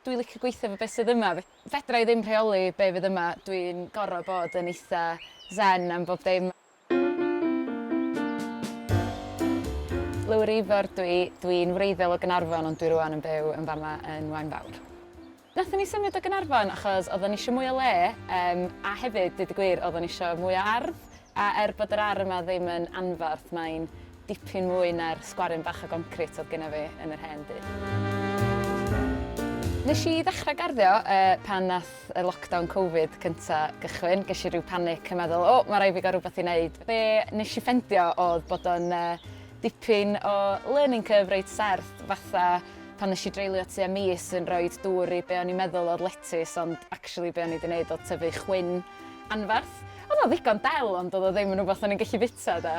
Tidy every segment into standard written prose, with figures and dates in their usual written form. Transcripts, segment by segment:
Dwi'n licio gweithio efo beth sydd yma. Fedra I ddim rheoli be fydd yma. Dwi'n gorfod bod yn eitha zen am bob dim. Lowri Ifor dwi'n wreiddiol o Gaernarfon, ond dwi rwan yn byw yn fama yn Waunfawr. Nathon ni symud o Gaernarfon achos oedden ni eisiau mwy o le, a hefyd, dweud y gwir, oedden ni eisiau mwy o ardd. A bod yr ardd yma ddim yn anfarth, mae'n dipyn mwy na'r sgwaryn bach o concrit oedd genna fi yn yr hen dŷ. Nes I ddechrau garddio pan nath y lockdown Covid cynta gychwyn. Ges I ryw panic yn meddwl, mae rhaid fi gael rhywbeth I wneud. Be nes I ffendio oedd bod o'n dipyn o learning curve reit serth, fatha pan nes I dreulio tua mis yn rhoi dŵr I be o'n i'n meddwl o'r letys, ond actually be o'n I wedi wneud oedd tyfu chwyn anfarth. Oedd o ddigon del, ond oedd o ddim yn rhywbeth o'n i'n gallu bita da.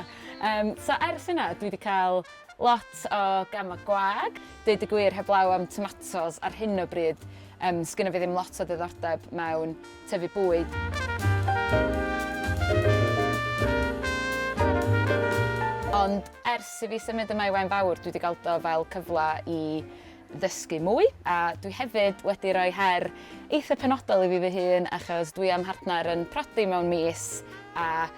So ers yna, dwi wedi cael lot o gama gwag. Deud y gwir heblaw am tomatos ar hyn o bryd. Sgynna fi ddim lot o diddordeb mewn tyfu bwyd. Ond ers I fi symud yma I Waunfawr, dwi wedi cael do fel cyfle I ddysgu mwy, a dwi hefyd wedi rhoi her eitha penodol I fi fy hun achos dwi am partner yn prodi mewn mis, a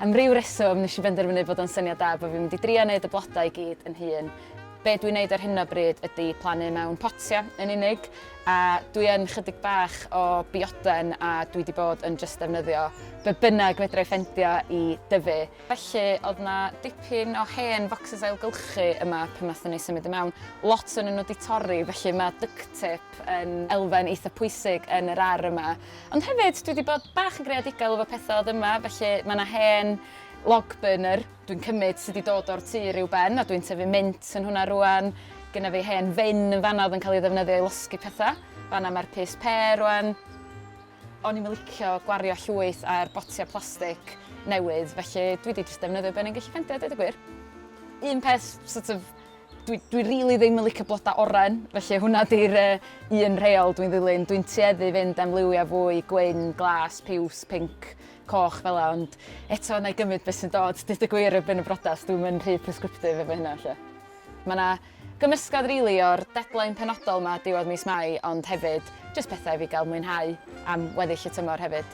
am ryw reswm nes I benderfynu bod o'n syniad da bod fi'n mynd I drio wneud y blodau I gyd yn hun. Be dwi'n wneud ar hyn o bryd ydy plannu mewn potia yn unig, a dwi yn chydig bach o bioden a dwi wedi bod yn just defnyddio be bynnag fedra I ffendio I dyfu. Felly oedd na dipyn o hen focsys ailgylchu yma pan nathon ni symud I mewn. Lot o'n nhw wedi torri, felly mae duct tape yn elfen eitha pwysig yn yr ar yma. Ond hefyd dwi wedi bod bach yn greadigol efo pethau oedd yma, felly mae yna hen log burner, dwi'n cymryd sydd wedi dod o'r tŷ ryw ben, a dwi'n tyfu mint yn hwnna rwan. Gyna fi hen fin yn fanna oedd yn cael ei ddefnyddio I losgu pethau. Fanna mae'r pys per rwan. O'n i'n licio gwario llwyth ar botia plastig newydd, felly dwi wedi just defnyddio be ni'n gallu ffendio, dweud y gwir. Un peth, dwi rili ddim yn licio blodau oren, felly hwnna di'r un reol dwi'n ddilyn. Dwi'n tueddu fynd am liwiau fwy, gwyn, glas, piws, pinc, coch fel la, ond eto na I gymryd beth sy'n dod, dweud y gwir yn y briodas, dwi'n mynd rhy prescriptive efo hynna. Mae yna gymysgod rili o'r deadline penodol yma diwedd mis Mai, ond hefyd jyst pethau I fi gael mwynhau am weddill y tymor hefyd.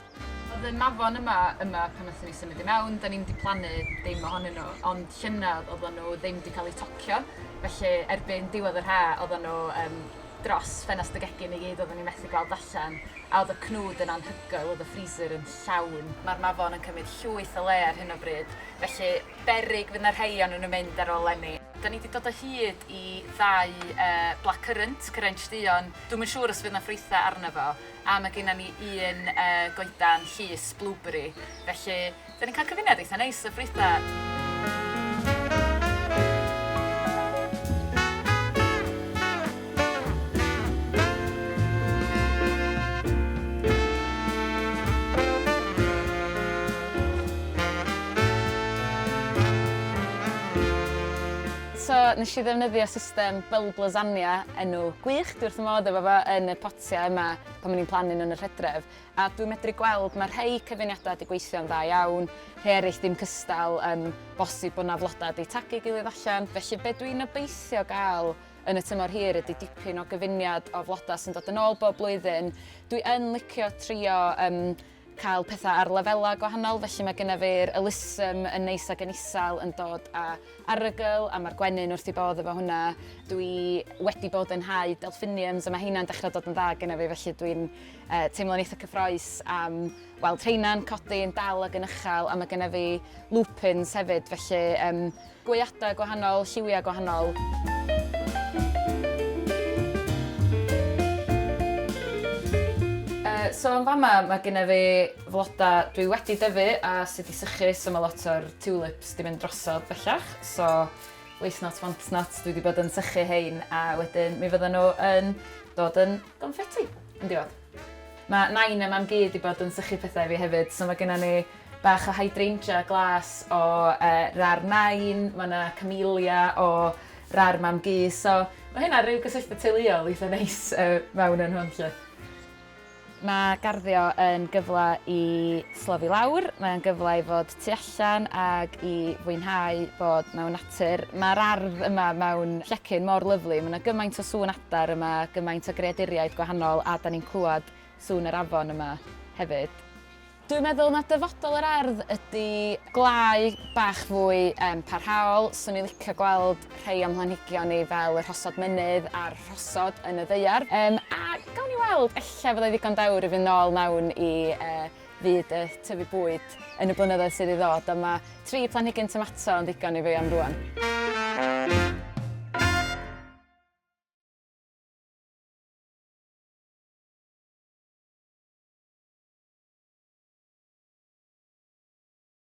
Oedd y mafon yma pan nathon ni symud I mewn, da ni'n wedi plannu dim ohonyn nhw, ond llynadd oedden nhw ddim wedi cael eu tocio, felly erbyn diwedd yr ha oedden nhw dros ffenast y gegin I gyd oedden ni methu gweld allan, a oedd y cnwd yn anhygoel, oedd y freezer yn llawn. Mae'r mafon yn cymryd llwyth o le ar hyn o bryd, felly berig fydd 'na rhai o'n nhw'n mynd ar ôl lenni. Da ni wedi dod o hyd I 2 blackcurrant, crunch duon. Dwi'm yn siŵr os fydd 'na ffrwythau arno fo, a mae gennym ni un goedan llys blueberry, felly da ni'n cael cyfuniad eitha neis o ffrwythau. So nes I ddefnyddio system bulb lasagna enw gwych, dwi wrth fy modd efo fo yn y potia yma pan o'n i'n plannu yn yr Hydref. A dwi'n medru gweld mae rhai cyfuniadau wedi gweithio'n dda iawn, rhai eraill ddim cystal, bosib bod yna flodau wedi tagu gilydd allan. Felly be dwi'n obeithio gael yn y tymor hir ydy dipyn o gyfuniad o flodau sy'n dod yn ôl bob blwyddyn. Dwi yn licio trio cael pethau ar lefelau gwahanol, felly mae genna fi'r elysym yn neis ag yn isal yn dod â arygl, a mae'r gwenyn wrth I bod efo hwnna. Dwi wedi bod yn hau delphiniums, a mae heina'n dechrau dod yn dda genna fi, felly dwi'n teimlo'n eitha cyffroes am weld rheina'n codi yn dal ag yn uchel, a mae genna fi lupins hefyd, felly gweadau gwahanol, lliwiau gwahanol. So yn fama mae genna fi flodau dwi wedi dyfu a sydd wedi sychu, so mae lot o'r tulips wedi mynd drosodd bellach. So, waste not, want not, dwi wedi bod yn sychu hein a wedyn mi fydden nhw yn dod yn confetti yn diwedd. Mae nain a mam gyd wedi bod yn sychu pethau fi hefyd, so mae genna ni bach o hydrangea glas o rar nain, mae yna camellia o rar mam gy, so mae hynna rhyw gysylltu teuluol eitha neis mewn yn hwn lle. Mae Garddio yn gyfle i slofi lawr, mae'n gyfle i fod tu allan ac i fwynhau bod mewn natur. Mae'r ardd yma mewn llecyn mor lyflu, mae yna gymaint o sŵn adar yma, gymaint o greaduriaid gwahanol a da ni'n clywed sŵn yr afon yma hefyd. Dwi'n meddwl na dyfodol yr ardd ydy gwlau bach fwy parhaol. Swn i'n licio gweld rhai o'n mhlanigion ni fel y rhosod mynydd a'r rhosod yn y ddaear. A gawn ni weld, ella fyddai ddigon dawr i fynd nôl mewn i fyd y tyfu bwyd yn y blynyddoedd sydd i ddod. A mae 3 planhigyn tomato yn ddigon i fi am rwan.